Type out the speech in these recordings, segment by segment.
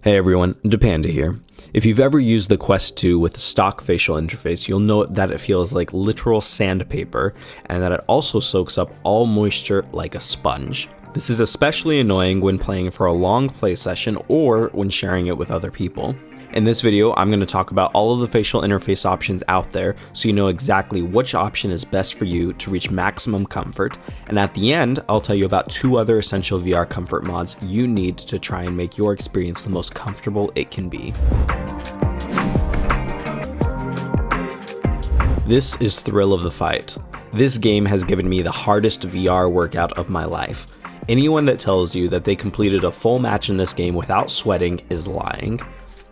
Hey everyone, Depanda here. If you've ever used the Quest 2 with a stock facial interface, you'll know that it feels like literal sandpaper and that it also soaks up all moisture like a sponge. This is especially annoying when playing for a long play session or when sharing it with other people. In this video, I'm going to talk about all of the facial interface options out there so you know exactly which option is best for you to reach maximum comfort, and at the end, I'll tell you about 2 other essential VR comfort mods you need to try and make your experience the most comfortable it can be. This is Thrill of the Fight. This game has given me the hardest VR workout of my life. Anyone that tells you that they completed a full match in this game without sweating is lying.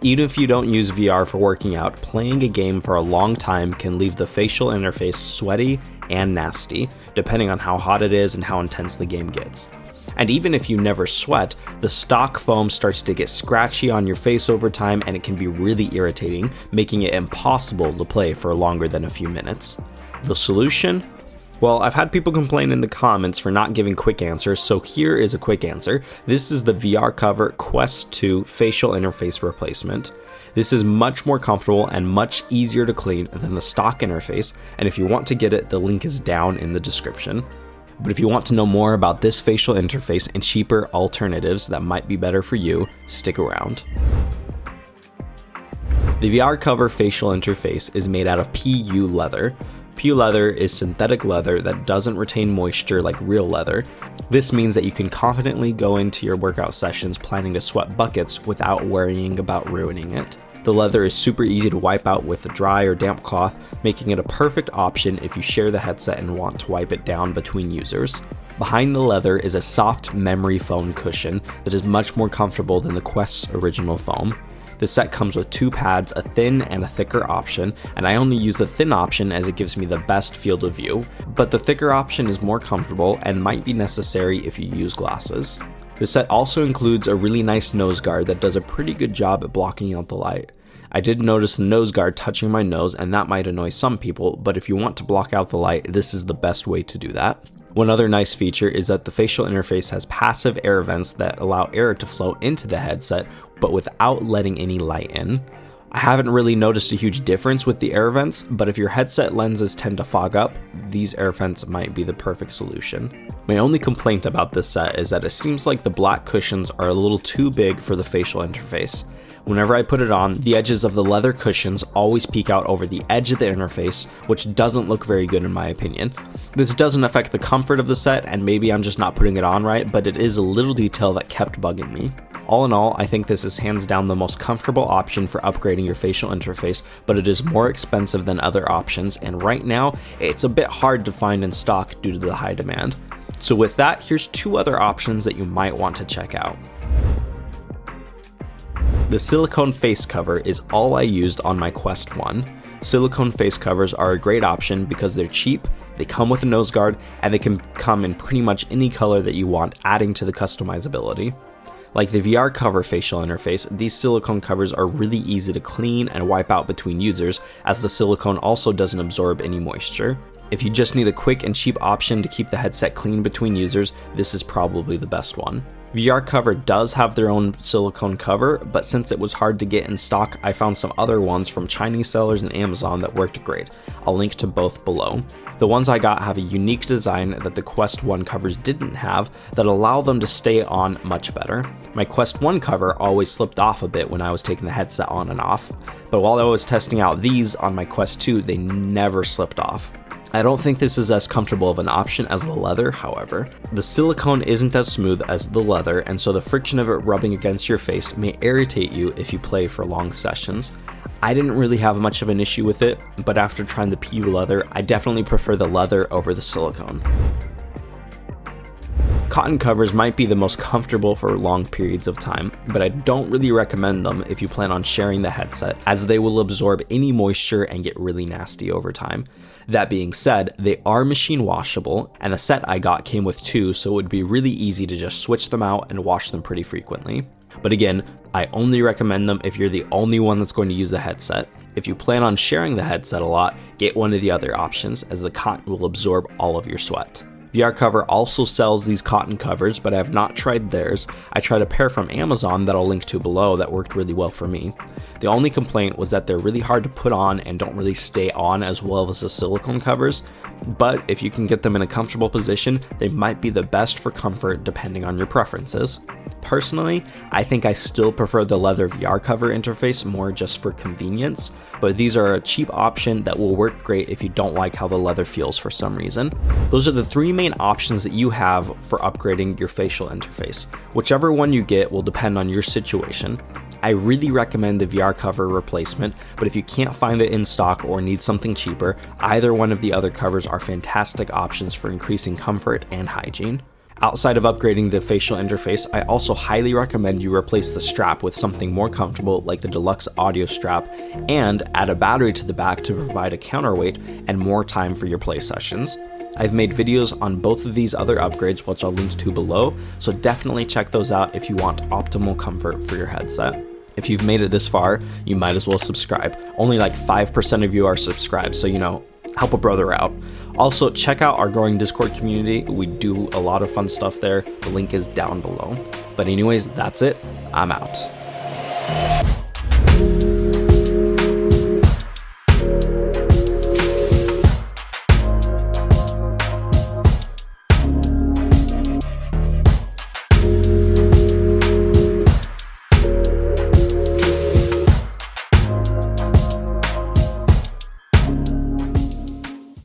Even if you don't use VR for working out, playing a game for a long time can leave the facial interface sweaty and nasty, depending on how hot it is and how intense the game gets. And even if you never sweat, the stock foam starts to get scratchy on your face over time and it can be really irritating, making it impossible to play for longer than a few minutes. The solution? Well, I've had people complain in the comments for not giving quick answers, so here is a quick answer. This is the VR Cover Quest 2 facial interface replacement. This is much more comfortable and much easier to clean than the stock interface, and if you want to get it, the link is down in the description. But if you want to know more about this facial interface and cheaper alternatives that might be better for you, stick around. The VR Cover facial interface is made out of PU leather. PU leather is synthetic leather that doesn't retain moisture like real leather. This means that you can confidently go into your workout sessions planning to sweat buckets without worrying about ruining it. The leather is super easy to wipe out with a dry or damp cloth, making it a perfect option if you share the headset and want to wipe it down between users. Behind the leather is a soft memory foam cushion that is much more comfortable than the Quest's original foam. The set comes with 2 pads, a thin and a thicker option, and I only use the thin option as it gives me the best field of view, but the thicker option is more comfortable and might be necessary if you use glasses. The set also includes a really nice nose guard that does a pretty good job at blocking out the light. I did notice the nose guard touching my nose, and that might annoy some people, but if you want to block out the light, this is the best way to do that. One other nice feature is that the facial interface has passive air vents that allow air to flow into the headset, but without letting any light in. I haven't really noticed a huge difference with the air vents, but if your headset lenses tend to fog up, these air vents might be the perfect solution. My only complaint about this set is that it seems like the black cushions are a little too big for the facial interface. Whenever I put it on, the edges of the leather cushions always peek out over the edge of the interface, which doesn't look very good in my opinion. This doesn't affect the comfort of the set, and maybe I'm just not putting it on right, but it is a little detail that kept bugging me. All in all, I think this is hands down the most comfortable option for upgrading your facial interface, but it is more expensive than other options, and right now, it's a bit hard to find in stock due to the high demand. So with that, here's 2 other options that you might want to check out. The silicone face cover is all I used on my Quest 1. Silicone face covers are a great option because they're cheap, they come with a nose guard, and they can come in pretty much any color that you want, adding to the customizability. Like the VR Cover facial interface, these silicone covers are really easy to clean and wipe out between users, as the silicone also doesn't absorb any moisture. If you just need a quick and cheap option to keep the headset clean between users, this is probably the best one. VR Cover does have their own silicone cover, but since it was hard to get in stock, I found some other ones from Chinese sellers and Amazon that worked great. I'll link to both below. The ones I got have a unique design that the Quest 1 covers didn't have that allow them to stay on much better. My Quest 1 cover always slipped off a bit when I was taking the headset on and off, but while I was testing out these on my Quest 2, they never slipped off. I don't think this is as comfortable of an option as the leather, however. The silicone isn't as smooth as the leather, and so the friction of it rubbing against your face may irritate you if you play for long sessions. I didn't really have much of an issue with it, but after trying the PU leather, I definitely prefer the leather over the silicone. Cotton covers might be the most comfortable for long periods of time, but I don't really recommend them if you plan on sharing the headset, as they will absorb any moisture and get really nasty over time. That being said, they are machine washable, and the set I got came with 2, so it would be really easy to just switch them out and wash them pretty frequently. But again, I only recommend them if you're the only one that's going to use the headset. If you plan on sharing the headset a lot, get one of the other options, as the cotton will absorb all of your sweat. VR Cover also sells these cotton covers, but I have not tried theirs. I tried a pair from Amazon that I'll link to below that worked really well for me. The only complaint was that they're really hard to put on and don't really stay on as well as the silicone covers, but if you can get them in a comfortable position, they might be the best for comfort depending on your preferences. Personally, I think I still prefer the leather VR Cover interface more just for convenience, but these are a cheap option that will work great if you don't like how the leather feels for some reason. Those are the three main options that you have for upgrading your facial interface. Whichever one you get will depend on your situation. I really recommend the VR Cover replacement, but if you can't find it in stock or need something cheaper, either one of the other covers are fantastic options for increasing comfort and hygiene. Outside of upgrading the facial interface, I also highly recommend you replace the strap with something more comfortable like the deluxe audio strap, and add a battery to the back to provide a counterweight and more time for your play sessions. I've made videos on both of these other upgrades, which I'll link to below, so definitely check those out if you want optimal comfort for your headset. If you've made it this far, you might as well subscribe. Only like 5% of you are subscribed, so help a brother out. Also, check out our growing Discord community. We do a lot of fun stuff there. The link is down below. But anyways, that's it. I'm out.